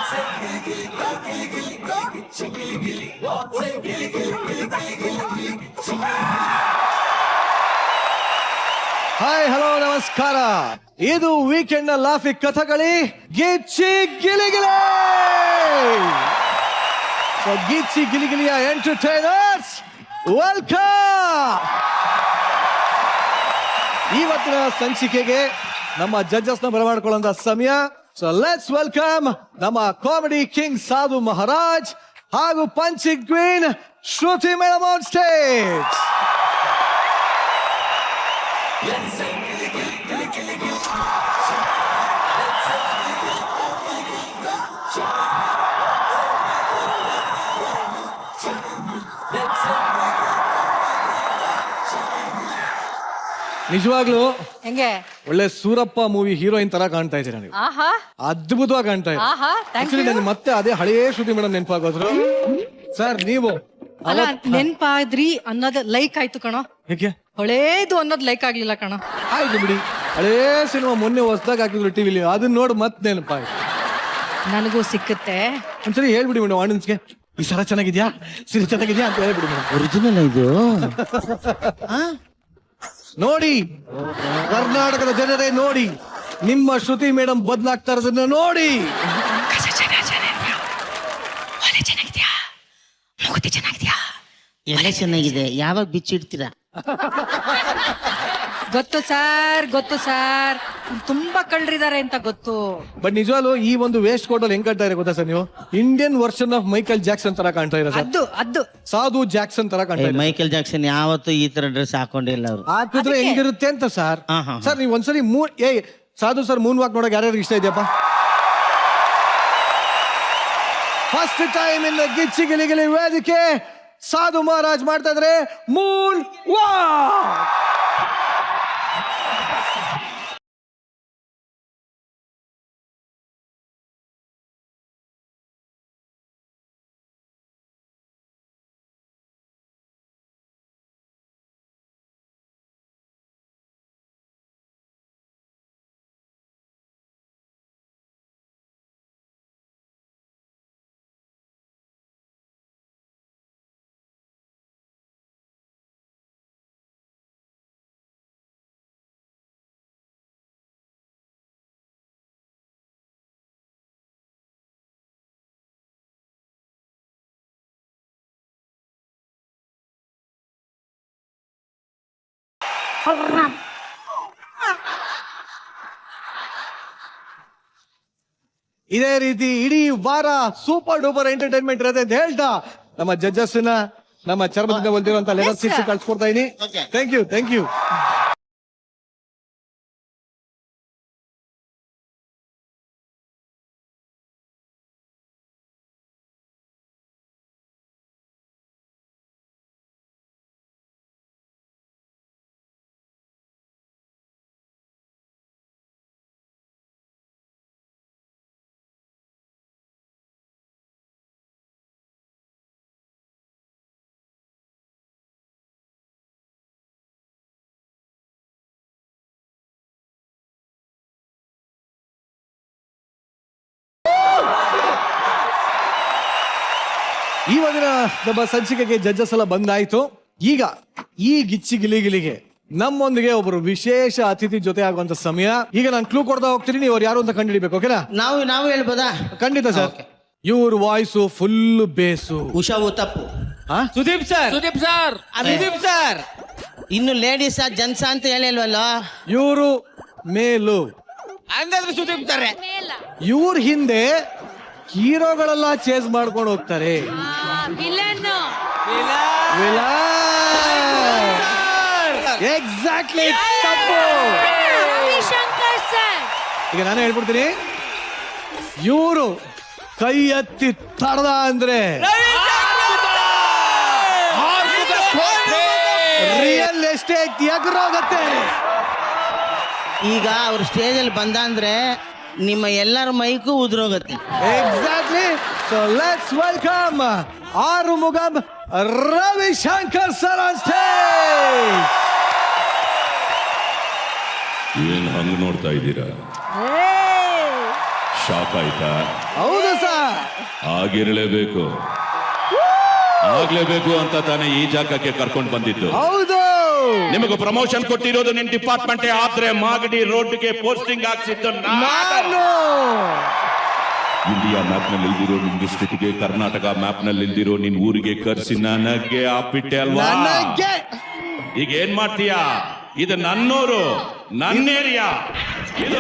Hi hello ನಮಸ್ಕಾರ. ಇದು weekend ನ ಲಾಫಿ ಕಥಕಳಿ ಗಿಚ್ಚಿ ಗಿಲಿಗಿಲಿ. ಸೊ ಗಿಚ್ಚಿ ಗಿಲಿಗಿಲಿಯ ಎಂಟರ್ಟೈನರ್ಸ್ ವೆಲ್ಕಮ್. ಇವತ್ತಿನ ಸಂಚಿಕೆಗೆ ನಮ್ಮ ಜಡ್ಜಸ್ ನ ಬರಮಾಡ್ಕೊಳ್ಳೋ ಸಮಯ. ಸೊ ಲೆಟ್ಸ್ ವೆಲ್ಕಮ್ ನಮ್ಮ ಕಾಮಿಡಿ ಕಿಂಗ್ ಸಾಧು ಮಹಾರಾಜ್ ಹಾಗೂ punching queen Shruti madam on stage. ನಿಜವಾಗ್ಲೂ ಹೆಂಗೆ ಒಳ್ಳೆ ಸೂರಪ್ಪ ಮೂವಿ ಹೀರೋಯಿನ್ ತರ ಕಾಣ್ತಾ ಇದ್ದೀರಾ ನೀವು. ಅದ್ಭುತವಾಗಿ ಕಾಣ್ತಾ ಇದ್ದೀರಾ. ನನ್ ಮತ್ತೆ ಅದೇ ಹಳೆಯ ಶ್ರುತಿ ಮೇಡಮ್ ನೆನಪಾಗೋದ್ರು. ಸರ್ ನೀವು ಅಲ್ಲ ನೆನ್ಪಾದ್ರಿ ಅನ್ನೋದು ಲೈಕ್ ಆಯ್ತು ಕಣೋ. ಹೇಗೆ ಹಳೇದು ಅನ್ನೋದು ಲೈಕ್ ಆಗ್ಲಿಲ್ಲ ಕಣೋ. ಆಯ್ತು ಬಿಡಿ, ಹಳೇ ಸಿನಿಮಾ ಮೊನ್ನೆ ಹೊಸದಾಗ ಹಾಕಿದ್ರು ಟಿವಿಲಿ, ಅದನ್ನ ನೋಡಿ ಮತ್ತೆ ನೆನಪಾಯ್ತು. ನನಗೂ ಸಿಕ್ಕುತ್ತೆ. ಒಂದ್ಸರಿ ಹೇಳ್ಬಿಡಿ ಮೇಡಮ್ ಆಡಿಯನ್ಸ್ಗೆ, ಈ ಸರ ಚೆನ್ನಾಗಿದ್ಯಾ, ಸಿರಿ ಚೆನ್ನಾಗಿದ್ಯಾ ಅಂತ ಹೇಳ್ಬಿಡಿ ಮೇಡಮ್. ಒರಿಜಿನಲ್ ಇದು. ನೋಡಿ, ಕರ್ನಾಟಕದ ಜನರೇ ನೋಡಿ, ನಿಮ್ಮ ಶ್ರುತಿ ಮೇಡಮ್ ಬದಲಾಗ್ತಾ ಇರೋದನ್ನ ನೋಡಿ. ಎಲ್ಲ ಚೆನ್ನಾಗಿದೆ. ಯಾವಾಗ ಬಿಚ್ಚಿಡ್ತೀರಾ? ಗೊತ್ತು ಸರ್ ತುಂಬಾ ಕಳ್ರಿದ್ದಾರೆ ಅಂತ ಗೊತ್ತು. ಬಟ್ ನಿಜವಾಗ್ಲೂ ಈ ಒಂದು ವೇಸ್ಟ್ ಕೋಟ್ ಅಲ್ಲಿ ಹೆಂಗ್ ಕಾಣ್ತಾ ಇರೋ ಗೊತ್ತಾ ಸರ್ ನೀವು? Indian version of Michael Jackson ತರ ಕಾಣ್ತಾ ಇರೋ ಸರ್. ಅದು ಸಾಧು ಜಾಕ್ಸನ್ ತರ ಕಾಣ್ತಾ ಇರೋ. ಮೈಕಲ್ ಜಾಕ್ಸನ್ ಯಾವತ್ತೂ ಈ ತರ ಡ್ರೆಸ್ ಹಾಕೊಂಡಿಲ್ಲ ಅವರು. ಹಾಕಿದ್ರೆ ಹೆಂಗಿರುತ್ತೆ ಅಂತ ಸರ್. ಸರ್ ನೀವು ಒಂದ್ಸರಿ ಸಾಧು ಸರ್ ಮೂನ್ ವಾಕ್ ನೋಡಕ್ ಯಾರ್ಯಾರು ಇಷ್ಟ ಇದೆಯಪ್ಪ? ಫಸ್ಟ್ ಟೈಮ್ ಇನ್ ಗಿಚ್ಚಿ ಗಿಲಿಗಿಲಿ ವೇದಿಕೆ ಸಾಧು ಮಹಾರಾಜ್ ಮಾಡ್ತಾ ಇದ್ರೆ ಮೂನ್ ವಾಕ್. ಇದೇ ರೀತಿ ಇಡೀ ವಾರ ಸೂಪರ್ ಡೂಪರ್ ಎಂಟರ್ಟೈನ್ಮೆಂಟ್ ಇರುತ್ತೆ ಅಂತ ಹೇಳ್ತಾ ನಮ್ಮ ಜಡ್ಜಸ್ ನಮ್ಮ ಚರ್ಮದಿಂದ ಹೊಂದಿರುವಂತ ಲೆವೆಲ್ 6 ಕಳ್ಸಿಕೊಡ್ತಾ ಇದೀನಿ. Thank you. ಇವಾಗಿನ ನಮ್ಮ ಸಂಚಿಕೆಗೆ ಜಡ್ಜಸ್ ಎಲ್ಲ ಬಂದಾಯ್ತು. ಈಗ ಈ ಗಿಚ್ಚಿ ಗಿಲಿಗಿಲಿಗೆ ನಮ್ಮೊಂದಿಗೆ ಒಬ್ಬರು ವಿಶೇಷ ಅತಿಥಿ ಜೊತೆ ಆಗುವಂತ ಸಮಯ. ಈಗ ನಾನು ಕ್ಲೂ ಕೊಡ್ತಾ ಹೋಗ್ತೀನಿ, ನೀವು ಅವ್ರು ಯಾರು ಅಂತ ಕಂಡುಹಿಡಿಬೇಕು. ಓಕೆನಾ? ನಾವು ಹೇಳ್ಬೋದಾ? ಖಂಡಿತ ಸರ್. ಇವ್ರ ವಾಯ್ಸು ಫುಲ್ ಬೇಸು. ಉಷಾವು ತಪ್ಪು. ಸುದೀಪ್ ಸರ್. ಇನ್ನು ಲೇಡೀಸ್ ಜನ್ಸ ಅಂತ ಹೇಳಿಲ್ವಲ್ಲ. ಇವರು ಮೇಲು. ಹಂಗಾದ್ರೆ ಸುದೀಪ್ ತಾರೆ. ಇವ್ರ ಹಿಂದೆ ಹೀರೋಗಳೆಲ್ಲ ಚೇಸ್ ಮಾಡ್ಕೊಂಡು ಹೋಗ್ತಾರೆ. ಎಕ್ಸಾಕ್ಟ್ಲಿ ತಪ್ಪು. ಈಗ ನಾನು ಹೇಳ್ಬಿಡ್ತೀನಿ, ಇವರು ಕೈ ಎತ್ತಿ ತಡದ ಅಂದ್ರೆ ರಿಯಲ್ ಎಸ್ಟೇಟ್ ಎಗರೋಗತ್ತೆ. ಈಗ ಅವ್ರ ಸ್ಟೇಜ್ ಅಲ್ಲಿ ಬಂದ ಅಂದ್ರೆ ನಿಮ್ಮ ಎಲ್ಲರ ಮೈಕು ಉದುರೋಗತ್ತೆ. Exactly. So let's welcome Arumugam Ravishankar sir on stage. ಏನ್ ಹಂಗ ನೋಡ್ತಾ ಇದ್ದೀರಾ? ಶಾಕ್ ಆಯ್ತಾ? ಹೌದು ಸರ್. ಆಗಿರಲೇಬೇಕು, ಆಗ್ಲೇಬೇಕು ಅಂತ ತಾನೇ ಈ ಜಾಗಕ್ಕೆ ಕರ್ಕೊಂಡು ಬಂದಿದ್ದು. ಹೌದು. ನಿಮಗೆ ಪ್ರಮೋಷನ್ ಕೊಟ್ಟಿರೋದು ನಿಮ್ ಡಿಪಾರ್ಟ್ಮೆಂಟ್ ಆದ್ರೆ ಮಾಗಡಿ ರೋಡ್ಗೆ ಪೋಸ್ಟಿಂಗ್ ಹಾಕ್ಸಿದ್ದು ನಾನು. ಇಂಡಿಯಾ ಮ್ಯಾಪ್ ನಲ್ಲಿ ಇಲ್ದಿರೋ ನಿಮ್ ಡಿಸ್ಟ್ರಿಕ್ಟ್ಗೆ, ಕರ್ನಾಟಕ ಮ್ಯಾಪ್ ನಲ್ಲಿ ಇಲ್ದಿರೋ ನಿನ್ ಊರಿಗೆ ಕರ್ಸಿ ನನಗೆ ಆಪಿಟ್ಟೆ ಅಲ್ವಾ? ನನಗೆ ಈಗ ಏನ್ ಮಾಡ್ತೀಯಾ? ಇದು ನನ್ನೂರು, ನನ್ನ ಏರಿಯಾ. ಇದು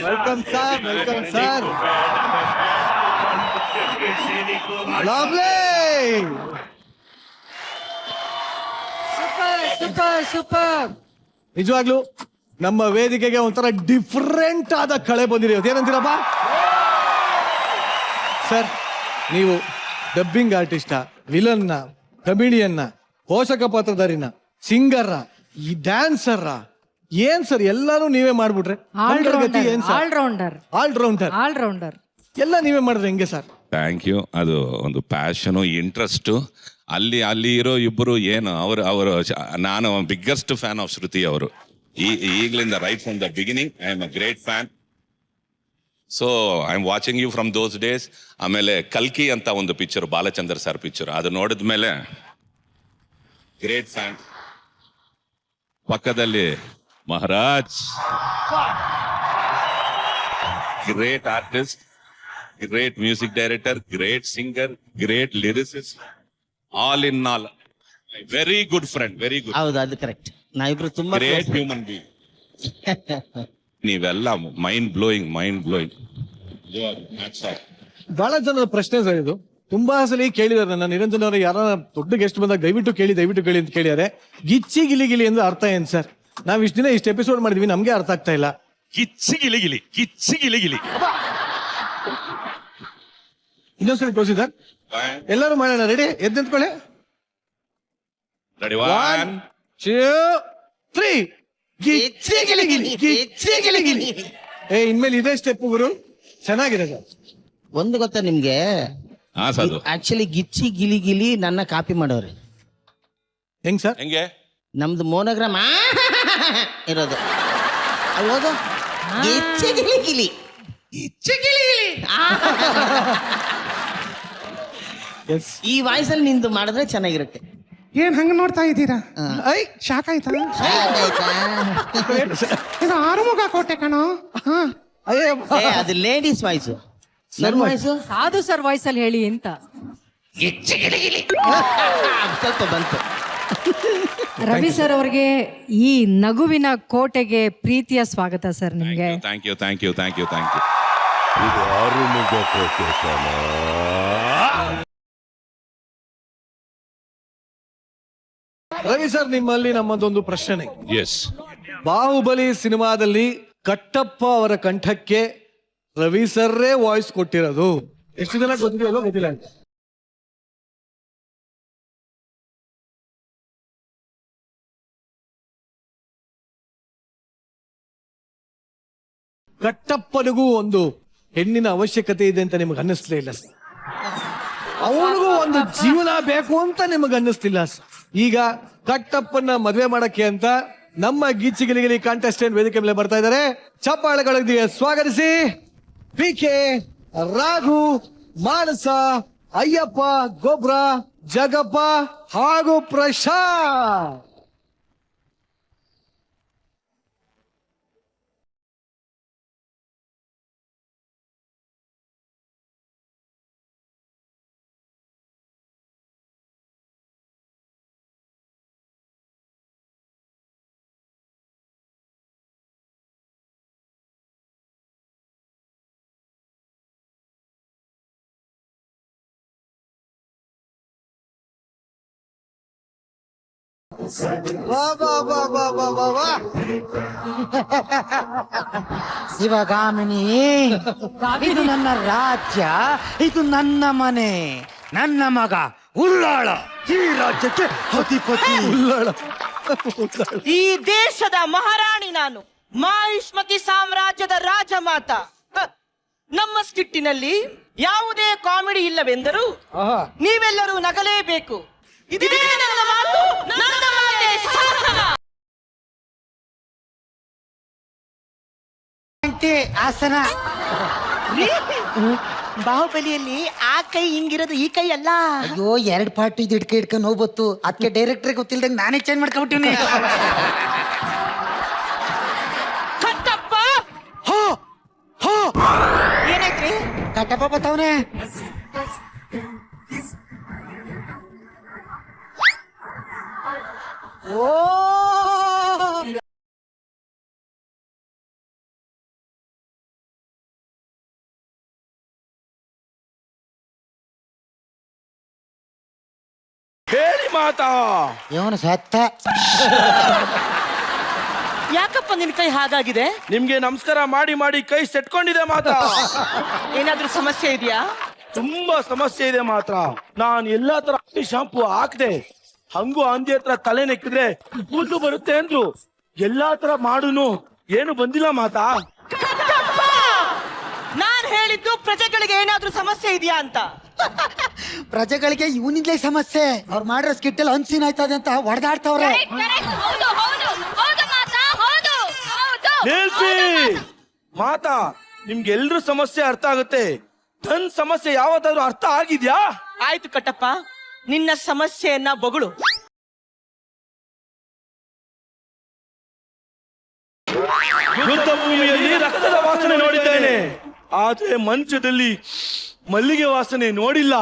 welcome sir, welcome sir. Lovely. Super super. ನಿಜವಾಗ್ಲೂ ನಮ್ಮ ವೇದಿಕೆಗೆ ಒಂಥರ ಡಿಫ್ರೆಂಟ್ ಆದ ಕಳೆ ಬಂದಿದೆ. ಏನಂತೀರಪ್ಪ ಸರ್? ನೀವು ಡಬ್ಬಿಂಗ್ ಆರ್ಟಿಸ್ಟ, ವಿಲನ್ನ, ಕಮಿಡಿಯನ್ನ, ಪೋಷಕ ಪಾತ್ರಧಾರಿನ, ಸಿಂಗರ್, ಈ ಡ್ಯಾನ್ಸರ್, ಏನ್ ಸರ್ ಎಲ್ಲಾನು ನೀವೇ ಮಾಡ್ಬಿಟ್ರೆ? ಏನ್ ಸರ್? ಆಲ್ರೌಂಡರ್ ಆಲ್ರೌಂಡರ್ ಆಲ್ರೌಂಡರ್ ಎಲ್ಲ ನೀವೇ ಮಾಡಿದ್ರೆ ಹೆಂಗೆ ಸರ್? Thank you. ಅದು ಒಂದು ಪ್ಯಾಷನು, ಇಂಟ್ರೆಸ್ಟು. ಅಲ್ಲಿ ಇರೋ ಇಬ್ಬರು ಏನು ಅವರು ನಾನು ಬಿಗ್ಗೆಸ್ಟ್ ಫ್ಯಾನ್ ಆಫ್ ಶ್ರುತಿ ಅವರು. ಈಗಲಿಂದ right from the beginning I am a great fan. So I am watching you from those days. ಆಮೇಲೆ ಕಲ್ಕಿ ಅಂತ ಒಂದು ಪಿಕ್ಚರ್, ಬಾಲಚಂದ್ರ ಸರ್ ಪಿಕ್ಚರ್, ಅದು ನೋಡಿದ್ಮೇಲೆ ಗ್ರೇಟ್ ಫ್ಯಾನ್. ಪಕ್ಕದಲ್ಲಿ Maharaj, great artist, great music director, great singer, great lyricist, all in all very good friend, very good. ಹೌದು, ಅದು correct. ನಾವಿಬ್ರು ತುಂಬಾ ಗ್ರೇಟ್ ಹ್ಯೂಮನ್ ಬೀಯಿಂಗ್. ನೀವೆಲ್ಲ ಮೈಂಡ್ ಬ್ಲೋಯಿಂಗ್. ಬಹಳ ಜನರ ಪ್ರಶ್ನೆ ಸರ್ ಇದು. ತುಂಬಾ ಸಲ ಕೇಳಿದಾರೆ ನನ್ನ, ನಿರಂಜನ್ ಅವರ ಯಾರ ದೊಡ್ಡ ಗೆಸ್ಟ್ ಬಂದಾಗ ದಯವಿಟ್ಟು ಕೇಳಿ ಅಂತ ಕೇಳಿದಾರೆ. ಗಿಚ್ಚಿ ಗಿಲಿ ಗಿಲಿ ಅಂದ್ರೆ ಅರ್ಥ ಏನ್ ಸರ್? ನಾವ್ ಇಷ್ಟ ದಿನ ಇಷ್ಟು ಎಪಿಸೋಡ್ ಮಾಡಿದ್ವಿ, ನಮ್ಗೆ ಅರ್ಥ ಆಗ್ತಾ ಇಲ್ಲ. ಗಿಚ್ಚಿ ಗಿಲಿ. ಇನ್ನೊಂದ್ಸರಿ ತೋರಿಸಿ ಸರ್. ಎಲ್ಲರೂ ಮಾಡೋಣ. ರೆಡಿ? ಎದ್ದು ನಿಂತ್ಕೊಳ್ಳಿ. ರೆಡಿ? 1 2 3. ಗಿಚ್ಚಿ ಗಿಲಿ ಗಿಲಿ. ಇನ್ಮೇಲೆ ಇದೇ ಸ್ಟೆಪ್ ಗುರು, ಚೆನ್ನಾಗಿದೆ ಸರ್. ಒಂದು ಗೊತ್ತಾ ನಿಮ್ಗೆ? ಸಾಧು, ಆಕ್ಚುಲಿ ಗಿಚ್ಚಿ ಗಿಲಿ ಗಿಲಿ ನನ್ನ ಕಾಪಿ ಮಾಡೋರು. ಹೆಂಗ್ ಸರ್? ಹೆಂಗೆ? ನಮ್ದು ಮೋನೋಗ್ರಾಮ್ ಇರೋದು. ಹೌದು, ಗಿಚ್ಚಿ ಗಿಲಿ ಗಿಲಿ. ಈ ವಾಯ್ಸಲ್ಲಿ ನಿಂದು ಮಾಡಿದ್ರೆ ಚೆನ್ನಾಗಿರುತ್ತೆ. ಏನ್ ಹಂಗ ನೋಡ್ತಾ ಇದ್ದೀರಾ? ಐ ಶಾಕ್ ಆಯ್ತಾ? ಇದು ಆರುಮುಗ ಕೋಟೆ ಕಣೋ. ಅಯ್ಯಪ್ಪ. ಅದು ಲೇಡೀಸ್ ವಾಯ್ಸು. ನನ್ನ ವಾಯ್ಸು ಸಾಧು ಸರ್ ವಾಯ್ಸ್ ಅಲ್ಲಿ ಹೇಳಿ ಅಂತ. ಸ್ವಲ್ಪ ಬಂತು. ರವಿ ಸರ್ ಅವ್ರಿಗೆ ಈ ನಗುವಿನ ಕೋಟೆಗೆ ಪ್ರೀತಿಯ ಸ್ವಾಗತ ಸರ್ ನಿಮ್ಗೆ. Thank you. ಇದು ಆರುಮುಗ ಕೋಟೆ ಕಣ. ರವಿ ಸರ್, ನಿಮ್ಮಲ್ಲಿ ನಮ್ಮದೊಂದು ಪ್ರಶ್ನೆ. ಎಸ್. ಬಾಹುಬಲಿ ಸಿನಿಮಾದಲ್ಲಿ ಕಟ್ಟಪ್ಪ ಅವರ ಕಂಠಕ್ಕೆ ರವಿ ಸರ್ರೇ ವಾಯ್ಸ್ ಕೊಟ್ಟಿರೋದು. ಎಷ್ಟು ಜನ ಗೊತ್ತಿದೆಯಲ್ಲೋ ಗೊತ್ತಿಲ್ಲ. ಕಟ್ಟಪ್ಪನಿಗೂ ಒಂದು ಹೆಣ್ಣಿನ ಅವಶ್ಯಕತೆ ಇದೆ ಅಂತ ನಿಮಗೆ ಅನ್ನಿಸ್ಲೇ ಇಲ್ಲ ಸರ್? ಅವನಿಗೂ ಒಂದು ಜೀವನ ಬೇಕು ಅಂತ ನಿಮಗೆ ಅನ್ನಿಸ್ತಿಲ್ಲ ಸರ್? ಈಗ ಕಟ್ಟಪ್ಪನ ಮದುವೆ ಮಾಡಕ್ಕೆ ಅಂತ ನಮ್ಮ ಗಿಚ್ಚಿಗಿಲಿಗಿಲಿ ಕಾಂಟೆಸ್ಟೆಂಟ್ ವೇದಿಕೆ ಮೇಲೆ ಬರ್ತಾ ಇದ್ದಾರೆ. ಚಪ್ಪಾಳೆಗಳೊಂದಿಗೆ ಸ್ವಾಗತಿಸಿ PK, ರಾಘು, ಮಾನಸ, ಅಯ್ಯಪ್ಪ, ಗೊಬ್ರ, ಜಗಪ್ಪ ಹಾಗೂ ಪ್ರಶಾಂತ್. ಶಿವಗಾಮಿನಿ, ಇದು ನನ್ನ ರಾಜ್ಯ, ಇದು ನನ್ನ ಮನೆ, ನನ್ನ ಮಗ ಉಳ್ಳಾಳ ಈ ರಾಜ್ಯಕ್ಕೆ ಅಧಿಪತಿ. ಉಳ್ಳಾಳ. ಈ ದೇಶದ ಮಹಾರಾಣಿ ನಾನು. ಮಾಹಿಷ್ಮತಿ ಸಾಮ್ರಾಜ್ಯದ ರಾಜಮಾತ ಹ, ನಮ್ಮ ಸ್ಕಿಟ್ಟಿನಲ್ಲಿ ಯಾವುದೇ ಕಾಮಿಡಿ ಇಲ್ಲವೆಂದರೂ ನೀವೆಲ್ಲರೂ ನಗಲೇಬೇಕು. ಇದೇ ನನ್ನ ಮಾತು, ನನ್ನ ಮಾತೆ ಶಾಸನ. ಆಸನ. ಬಾಹುಬಲಿಯಲ್ಲಿ ಆ ಕೈ ಹಿಂಗಿರೋದು ಈ ಕೈ ಅಲ್ಲ. ಅಯ್ಯೋ 2 ಪಾರ್ಟ್ ಇದು ಇಟ್ಕೊಂಡು ಹೋಗ್ಬತ್ತು. ಅದಕ್ಕೆ ಡೈರೆಕ್ಟರ್ ಗೊತ್ತಿಲ್ದಂಗೆ ನಾನೇ ಚೇಂಜ್ ಮಾಡ್ಕೊಬಿಟ್ಟಿವ್ನಿ. ಕಟ್ಟಪ್ಪ ಏನಾಯ್ತ್ರಿ? ಕಟ್ಟಪ್ಪ ಬತ್ತವನೆ. ಓ ಹೇಳಿ ಮಾತಾ. ಇವನು ಸತ್ತ. ಯಾಕಪ್ಪ ನಿನ್ ಕೈ ಹಾಗಾಗಿದೆ? ನಿಮ್ಗೆ ನಮಸ್ಕಾರ ಮಾಡಿ ಮಾಡಿ ಕೈ ಸೆಟ್ಕೊಂಡಿದೆ ಮಾತಾ. ಏನಾದ್ರೂ ಸಮಸ್ಯೆ ಇದೆಯಾ? ತುಂಬಾ ಸಮಸ್ಯೆ ಇದೆ ಮಾತ್ರ. ನಾನು ಎಲ್ಲಾ ತರ ಶಾಂಪು ಹಾಕ್ದೆ, ಹಂಗು ಅಂದಿ ಹತ್ರ ತಲೆ ನೆಕ್ಕಿದ್ರೆ ಕೂದಲು ಬರುತ್ತೆ ಅಂದ್ರು. ಎಲ್ಲಾ ತರ ಮಾಡುನು ಏನು ಬಂದಿಲ್ಲ ಮಾತಾ. ನಾನ್ ಹೇಳಿದ್ದು ಪ್ರಜೆಗಳಿಗೆ ಏನಾದ್ರೂ ಸಮಸ್ಯೆ ಇದೆಯಾ ಅಂತ. ಪ್ರಜೆಗಳಿಗೆ ಇವನಿಂದಲೇ ಸಮಸ್ಯೆ. ಅವ್ರು ಮಾಡಿರೋ ಸ್ಕಿಟ್ ಅಲ್ಲಿ ಅನ್ಸೀನ್ ಆಯ್ತದೆ ಅಂತ ಹೊಡೆದಾಡ್ತವ್ರೆ. ನಿಲ್ಸಿ ಮಾತಾ. ನಿಮ್ಗೆ ಎಲ್ರ ಸಮಸ್ಯೆ ಅರ್ಥ ಆಗುತ್ತೆ, ನನ್ ಸಮಸ್ಯೆ ಯಾವತ್ತಾದ್ರೂ ಅರ್ಥ ಆಗಿದ್ಯಾ? ಆಯ್ತು ಕಟ್ಟಪ್ಪ, ನಿನ್ನ ಸಮಸ್ಯೆಯನ್ನ ಬೊಗಳು. ಯುದ್ಧ ಭೂಮಿಯಲ್ಲಿ ರಕ್ತದ ವಾಸನೆ ನೋಡಿದ್ದೇನೆ, ಆದ್ರೆ ಮಂಚದಲ್ಲಿ ಮಲ್ಲಿಗೆ ವಾಸನೆ ನೋಡಿಲ್ಲ.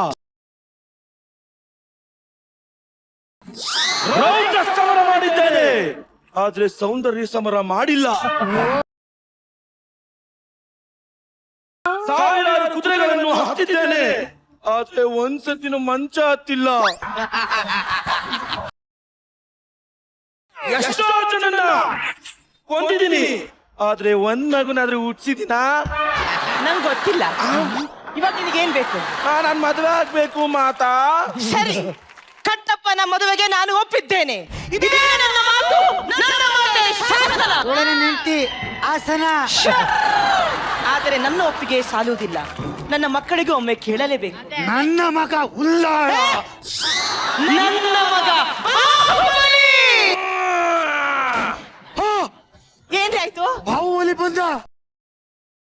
ರೌದ್ರ ಸಮರ ಮಾಡಿದ್ದೇನೆ, ಆದ್ರೆ ಸೌಂದರ್ಯ ಸಮರ ಮಾಡಿಲ್ಲ. ಸಾವಿರಾರು ಕುದುರೆಗಳನ್ನು ಹತ್ತಿದ್ದೇನೆ, ಆದ್ರೆ ಒಂದ್ಸತಿನ ಮಂಚ ಹತ್ತಿಲ್ಲ. ಎಷ್ಟೋ ಜನನ್ನ ಕೊಂದಿದ್ದೀನಿ, ಆದ್ರೆ ಒಂದ್ ಮಗುನಾದ್ರೂ ಹುಟ್ಸಿದಿನ? ನಂಗೆ ಗೊತ್ತಿಲ್ಲ. ಇವಾಗ ನಿನಗೇನ್ ಬೇಕು? ನಾನ್ ಮದುವೆ ಆಗ್ಬೇಕು ಮಾತಾ. ಸರಿ, ಕಟ್ಟಪ್ಪನ ಮದುವೆಗೆ ನಾನು ಒಪ್ಪಿದ್ದೇನೆ. ಇದೇ ನನ್ನ ಮಾತು, ನನ್ನ ಮಾತೆ ಶಾಸನ. ಒಳಗೆ ನಿಂತಿ ಆಸನ. ಆದರೆ ನನ್ನ ಒಪ್ಪಿಗೆ ಸಾಲುವುದಿಲ್ಲ. ನನ್ನ ಮಕ್ಕಳಿಗೆ ಒಮ್ಮೆ ಕೇಳಲೇಬೇಕು. ನನ್ನ ಮಗ ಉಲ್ಲಾಳ. ನನ್ನ ಮಗ ಬಾಹುಬಲಿ. ಏನ್ರಿ ಆಯ್ತು? ಬಾಹುಬಲಿ ಬಂದ.